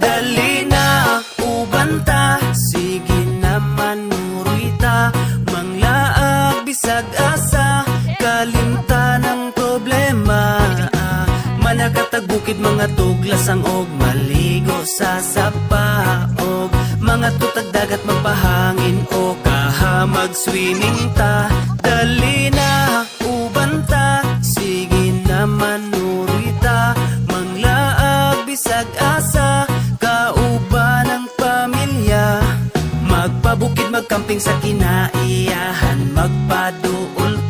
Dali na, ubanta, sige naman murita, manglaag bisag asa, kalimta ng problema. Manakatag bukid mga tuglasang og maligo sa sapaog, mga tutag dagat magpahangin o kahamag swimming ta. Dali na, ubanta, sige naman murita, manglaag bisag asa, kauban ng pamilya. Magpabukid, magkamping sa kinaiyahan, magpaduol